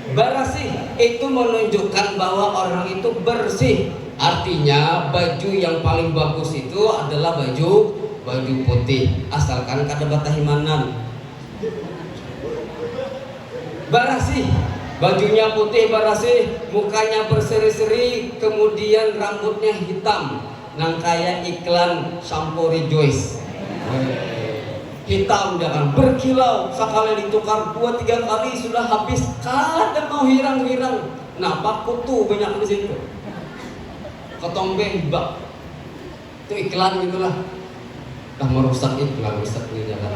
Bersih itu menunjukkan bahwa orang itu bersih. Artinya baju yang paling bagus itu adalah baju putih, asalkan kada batahimanan. Bersih, bajunya putih bersih, mukanya berseri-seri, kemudian rambutnya hitam, nang kayak iklan shampoo Rejoice. Hitam jangan berkilau, sekali ditukar 2-3 kali sudah habis, kadang mau hirang-hirang. Nah, kutu banyak di situ. Ketombe hibak. Itu iklan gitulah. Dah merusak iklan rusak ini jangan.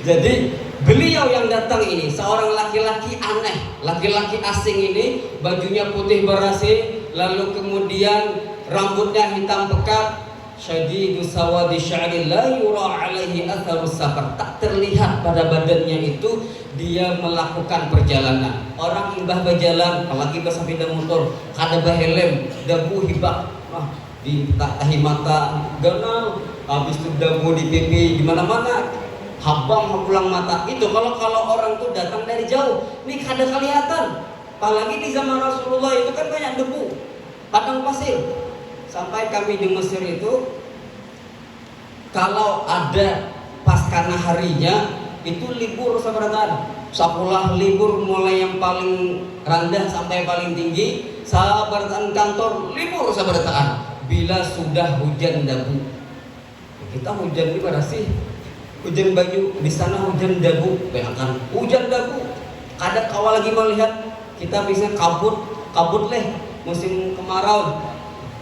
Jadi beliau yang datang ini seorang laki-laki aneh, laki-laki asing ini, bajunya putih bersih, lalu kemudian rambutnya hitam pekat. Syadidu sawadi sya'ri la yura alaihi atharus safar, tak terlihat pada badannya itu dia melakukan perjalanan. Orang imbah berjalan, apalagi bersepeda motor, kada bahelem, dabu hibak, di tahi mata ganal, habis itu dabu di pipi di mana-mana, habang pulang mata. Itu kalau orang tuh datang dari jauh, nih kada kelihatan. Apalagi di zaman Rasulullah itu kan banyak debu, padang pasir. Sampai kami di Mesir itu kalau ada paskana harinya itu libur sebenarnya. Sekolah libur mulai yang paling rendah sampai paling tinggi, sahabat kantor libur sebenarnya. Bila sudah hujan dabu, kita hujan di mana sih? Hujan baju, di sana hujan dabu. Bayangkan hujan dabu. Kadang kawal lagi melihat kita bisa kabut leh musim kemarau.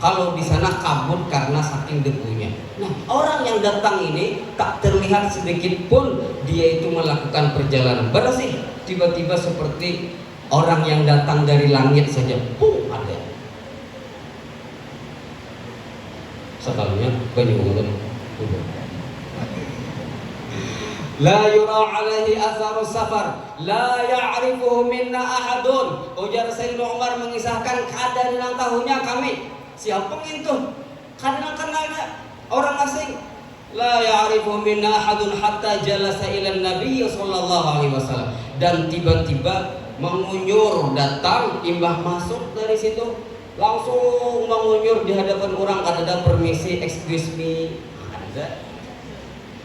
Kalau di sana kabut karena saking debunya. Nah, orang yang datang ini tak terlihat sedikit pun dia itu melakukan perjalanan bersih. Tiba-tiba seperti orang yang datang dari langit saja. Ada. Sekalinya banyak orang. La yura alaihi atharus safar, la ya'rifuhu minna ahadun. Ujar Sayyidina Umar mengisahkan keadaan yang tahunya kami. Siapa itu? Kadang kenalnya orang asing. La ya'rifu minna ahadun hatta jalasa ila Nabi sallallahu alaihi wasallam. Dan tiba-tiba mengunyur datang, imbah masuk dari situ, langsung mengunyur di hadapan orang, kada ada permisi, excuse me. Ada.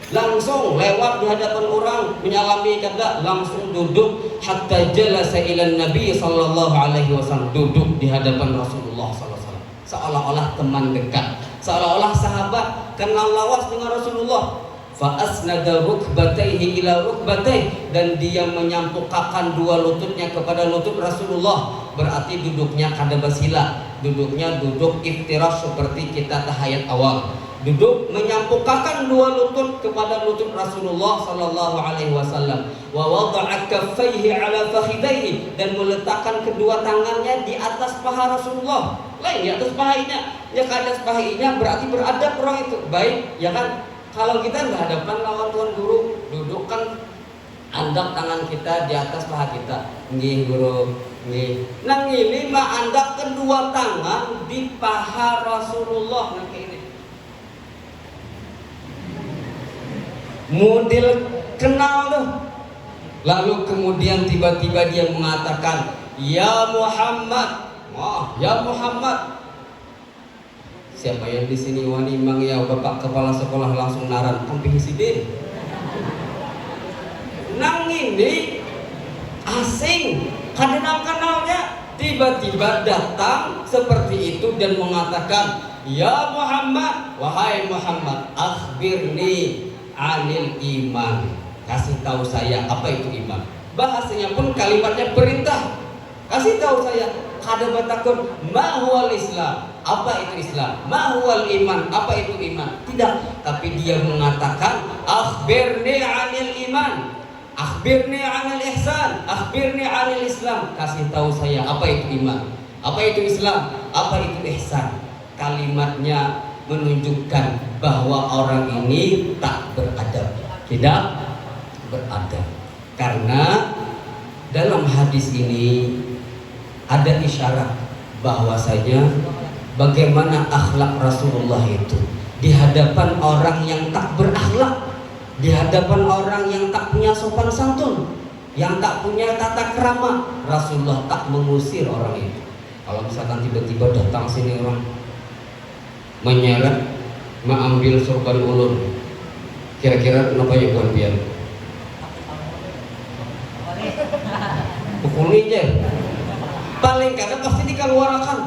langsung lewat di hadapan orang menyalami kada, langsung duduk hatta jalasa ila Nabi sallallahu alaihi wasallam, duduk di hadapan Rasulullah sallallahu alaihi wasallam seolah-olah teman dekat, seolah-olah sahabat, kenal lawas dengan Rasulullah. Fa asnada rukbatayhi ila rukbatayhi, dan dia menyampukkan dua lututnya kepada lutut Rasulullah, berarti duduknya kada basila, duduknya duduk iftirash seperti kita tahiyat awal, duduk menyampukkan dua lutut kepada lutut Rasulullah sallallahu alaihi wasallam. Wa wada'a kaffaihi ala fakhidaihi, dan meletakkan kedua tangannya di atas paha Rasulullah, lain di atas pahanya, ya ke atas pahanya berarti beradab orang itu baik, ya kan. Kalau kita nggak hadapan lawan tuan guru, dudukkan andap tangan kita di atas paha kita, nggih guru, nggih. Nang ini mah andap kedua tangan di paha Rasulullah, nang ini. Model kenal tuh. Lalu kemudian tiba-tiba dia mengatakan, ya Muhammad, ya Muhammad. Siapa yang di sini wani mang ya bapak kepala sekolah langsung naran ampih sidin. Nang ini asing, kenal-kenalnya, tiba-tiba datang seperti itu dan mengatakan, ya Muhammad, wahai Muhammad, akhbirni anil iman, kasih tahu saya apa itu iman. Bahasanya pun kalimatnya perintah, kasih tahu saya. Kada batakun ma huwal Islam, apa itu Islam, ma huwal iman, apa itu iman. Tidak, tapi dia mengatakan akhbirni anil iman, akhbirni anil ihsan, akhbirni anil Islam, kasih tahu saya apa itu iman, apa itu Islam, apa itu ihsan. Kalimatnya menunjukkan bahwa orang ini tak beradab, tidak beradab. Karena dalam hadis ini ada isyarat bahwasanya bagaimana akhlak Rasulullah itu di hadapan orang yang tak berakhlak, di hadapan orang yang tak punya sopan santun, yang tak punya tata krama, Rasulullah tak mengusir orang itu. Kalau misalkan tiba-tiba datang sini orang menyeret, mengambil sorban ulun, kira-kira kenapa ya buat biar pukuli aja, paling kadang pasti dikeluarkan.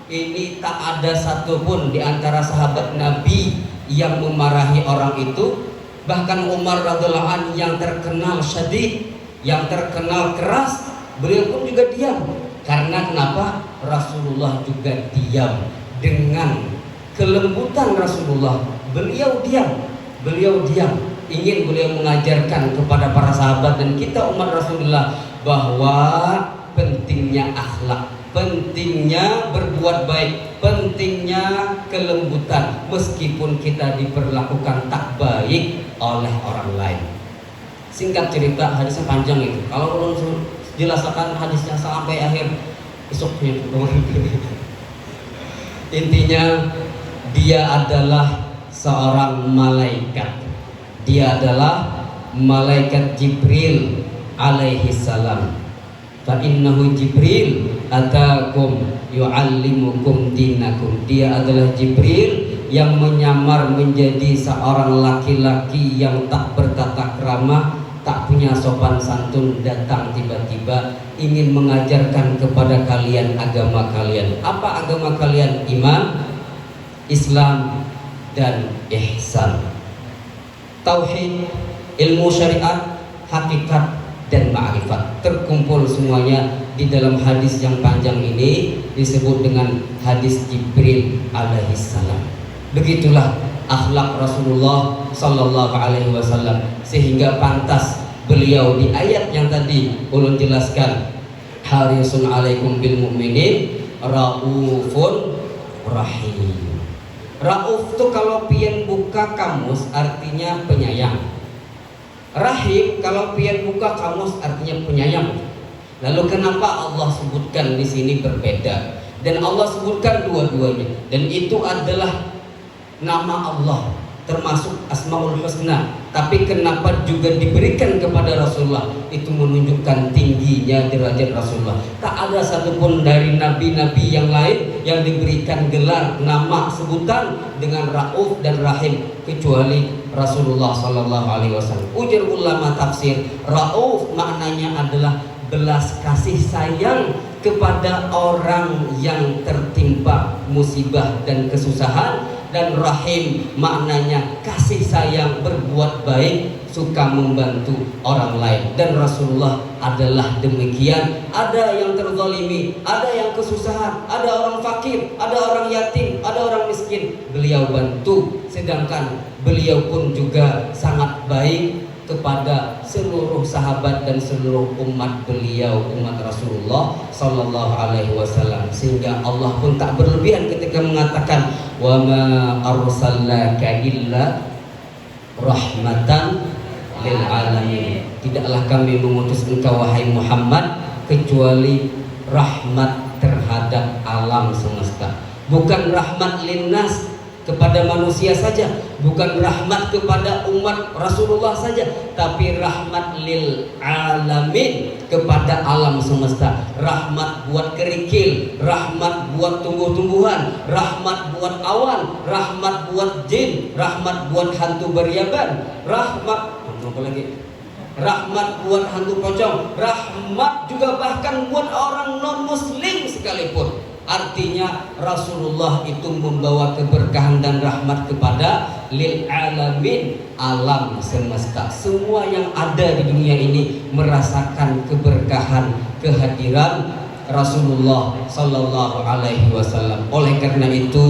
Ini tak ada satupun di antara sahabat Nabi yang memarahi orang itu. Bahkan Umar radhiyallahu anhu yang terkenal syadid, yang terkenal keras, beliau pun juga diam. Karena kenapa? Rasulullah juga diam. Dengan kelembutan Rasulullah, beliau diam. Beliau diam. Ingin beliau mengajarkan kepada para sahabat dan kita umat Rasulullah bahwa pentingnya akhlak, pentingnya berbuat baik, pentingnya kelembutan meskipun kita diperlakukan tak baik oleh orang lain. Singkat cerita, hadisnya panjang itu. Kalau ulun jelaskan hadisnya sampai akhir besoknya. Intinya dia adalah seorang malaikat. Dia adalah malaikat Jibril alaihi salam. Fa innahu Jibril atakum yu'allimukum dinakum. Dia adalah Jibril yang menyamar menjadi seorang laki-laki yang tak bertata krama, tak punya sopan santun, datang tiba-tiba ingin mengajarkan kepada kalian agama kalian. Apa agama kalian? Iman, Islam, dan ihsan. Tauhid, ilmu syariat, hakikat, dan ma'rifat terkumpul semuanya di dalam hadis yang panjang ini, disebut dengan hadis Jibril alaihissalam. Begitulah akhlak Rasulullah sallallahu alaihi wasallam, sehingga pantas beliau di ayat yang tadi ulun jelaskan, harisun alaikum bil mu'minin raufun rahim. Rauf itu kalau pian buka kamus artinya penyayang. Rahim kalau pian buka kamus artinya penyayang. Lalu kenapa Allah sebutkan di sini berbeda? Dan Allah sebutkan dua-duanya. Dan itu adalah nama Allah. termasuk Asmaul Husna, tapi kenapa juga diberikan kepada Rasulullah? Itu menunjukkan tingginya derajat Rasulullah. Tak ada satupun dari nabi-nabi yang lain yang diberikan gelar, nama, sebutan dengan Rauf dan Rahim kecuali Rasulullah Sallallahu Alaihi Wasallam. Ujar ulama tafsir, Rauf maknanya adalah belas kasih sayang kepada orang yang tertimpa musibah dan kesusahan, dan rahim maknanya kasih sayang, berbuat baik, suka membantu orang lain. Dan Rasulullah adalah demikian. Ada yang terzalimi, ada yang kesusahan, ada orang fakir, ada orang yatim, ada orang miskin, beliau bantu. Sedangkan beliau pun juga sangat baik kepada seluruh sahabat dan seluruh umat beliau, umat Rasulullah Sallallahu Alaihi Wasallam, sehingga Allah pun tak berlebihan ketika mengatakan wa ma arsalnaka illa rahmatan lil alamin. Tidaklah kami mengutus engkau wahai Muhammad kecuali rahmat terhadap alam semesta. Bukan rahmat linnas, kepada manusia saja, bukan rahmat kepada umat Rasulullah saja, tapi rahmat lil alamin, kepada alam semesta. Rahmat buat kerikil, rahmat buat tumbuh-tumbuhan, rahmat buat awan, rahmat buat jin, rahmat buat hantu beryaban, rahmat apa lagi? Rahmat buat hantu pocong, rahmat juga bahkan buat orang non muslim sekalipun. Artinya Rasulullah itu membawa keberkahan dan rahmat kepada lil alamin, alam semesta. Semua yang ada di dunia ini merasakan keberkahan kehadiran Rasulullah Sallallahu Alaihi Wasallam. Oleh karena itu,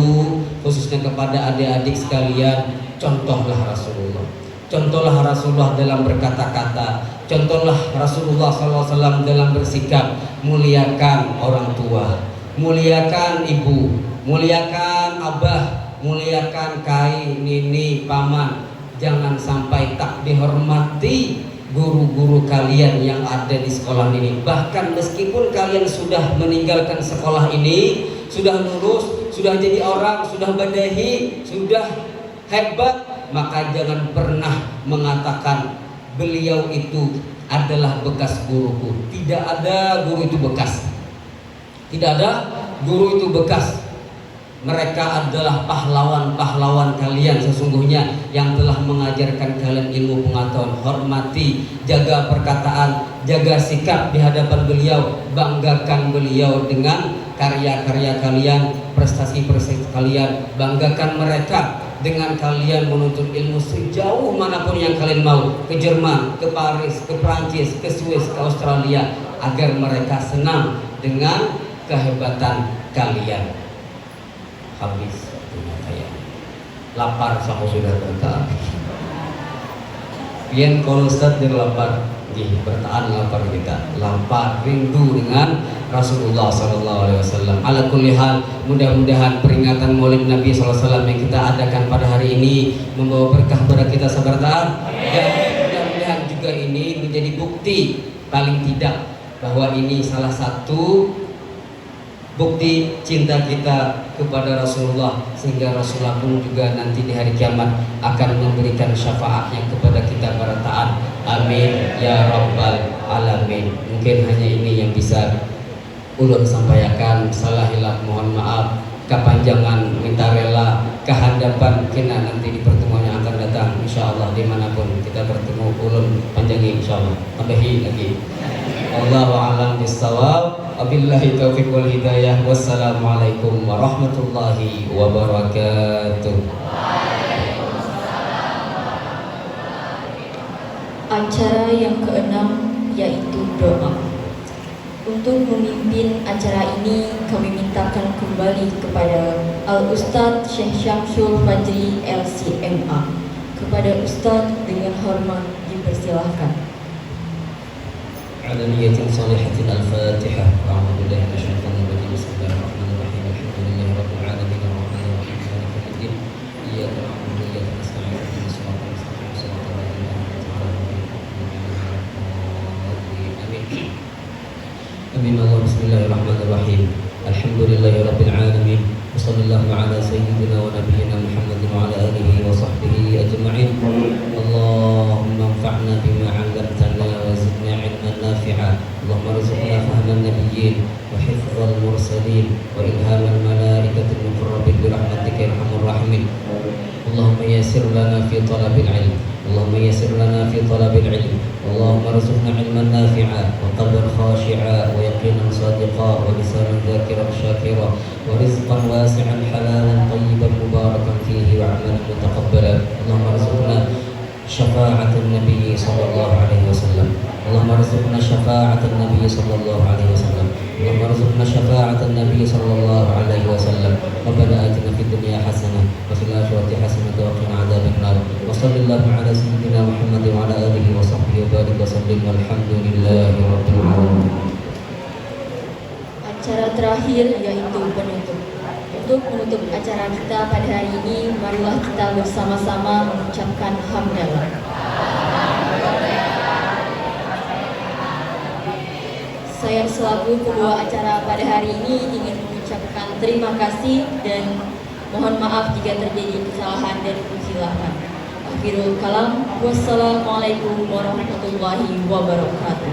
khususnya kepada adik-adik sekalian, contohlah Rasulullah. Contohlah Rasulullah dalam berkata-kata, contohlah Rasulullah Sallallahu Alaihi Wasallam dalam bersikap. Muliakan orang tua, muliakan ibu, muliakan abah, muliakan kai, nini, paman. Jangan sampai tak dihormati guru-guru kalian yang ada di sekolah ini. Bahkan meskipun kalian sudah meninggalkan sekolah ini, sudah lulus, sudah jadi orang, sudah badahi, sudah hebat, maka jangan pernah mengatakan beliau itu adalah bekas guruku. Tidak ada guru itu bekas. Tidak ada guru itu bekas. Mereka adalah pahlawan-pahlawan kalian sesungguhnya yang telah mengajarkan kalian ilmu pengetahuan. Hormati, jaga perkataan, jaga sikap di hadapan beliau, banggakan beliau dengan karya-karya kalian, prestasi-prestasi kalian. Banggakan mereka dengan kalian menuntut ilmu sejauh manapun yang kalian mau, ke Jerman, ke Paris, ke Prancis, ke Swiss, ke Australia, agar mereka senang dengan kehebatan kalian. Habis saya lapar sama sudah bertahan. Pian kalau Ustaz dia lapar, bertahan lapar kita, lapar rindu dengan Rasulullah Sallallahu Alaihi Wasallam. Ala kulli hal, mudah-mudahan peringatan Maulid Nabi Sallallahu Alaihi Wasallam yang kita adakan pada hari ini membawa berkah kepada kita sebertahan, dan mudah-mudahan juga ini menjadi bukti paling tidak bahwa ini salah satu bukti cinta kita kepada Rasulullah, sehingga Rasulullah pun juga nanti di hari kiamat akan memberikan syafaatnya kepada kita para taat. Amin ya rabbal alamin. Mungkin hanya ini yang bisa ulun sampaikan. Salah hilaf mohon maaf. Kepanjangan minta rela kehadapan kena nanti di pertemuan yang akan datang, insyaallah dimanapun kita bertemu ulun panjangi insyaallah. Tambahi lagi. Allahu a'lam bissawab. Wabillahi taufiq wal hidayah. Wassalamualaikum warahmatullahi wabarakatuh. Acara yang keenam yaitu doa. Untuk memimpin acara ini kami mintakan kembali kepada Al-Ustadz Syekh Syamsul Fajri LCMA. Kepada Ustadz dengan hormat dipersilahkan. على نية صالحة الفاتحة. أعوذ بالله من الشيطان الرجيم. بسم الله الرحمن الرحيم. الحمد لله رب العالمين الرحمن الرحيم مالك يوم الدين. إياك نعبد وإياك نستعين اهدنا الصراط المستقيم صراط الذين أنعمت عليهم آمين. آمين. الله. بسم الله الرحمن الرحيم. الحمد لله رب العالمين. sallallahu ala sayyidina wa nabiyyina Muhammadin wa ala alihi wa sahbihi ajma'in. Allahumma anfa'na bima 'allamtana wa zidna 'ilman nafi'a. Allahumma arzuqna fahman nabiyyin wa hifdzal mursalin wa ilhamal malaikatil muqarrabin bi rahmatika ya arhamar rahimin. Allahumma yassir lana fi talabil 'ilm. Allahumma yassir lana fi talabil 'ilm. Allahumma arzuqna 'ilman nafi'a wa qalban khashi'a wa yaqinan sadiqa wa lisanan dzakiran syakira wa rizqan wasi'an halalan tayyiban mubarakan fihi wa 'amalan mutaqabbalan. Allahumma arzuqna syafa'atan Nabi sallallahu alaihi wasallam. Allahumma arzuqna syafa'atan Nabi sallallahu alaihi wasallam. Allahumma arzuqna syafa'atan Nabi sallallahu alaihi wasallam. Rabbana atina fid dunya hasanah wa fil akhirati hasanah wa qina adzaban nar. Wa sallallahu ala sayyidina Muhammad wa ala alihi wa sahbihi wa barik wa sallim. Walhamdulillahi rabbil alamin. Acara terakhir yaitu penutup. Untuk menutup acara kita pada hari ini, marilah kita bersama-sama mengucapkan hamdalah. Saya selaku kedua acara pada hari ini ingin mengucapkan terima kasih dan mohon maaf jika terjadi kesalahan dan kesilapan. Akhirul kalam, wassalamualaikum warahmatullahi wabarakatuh.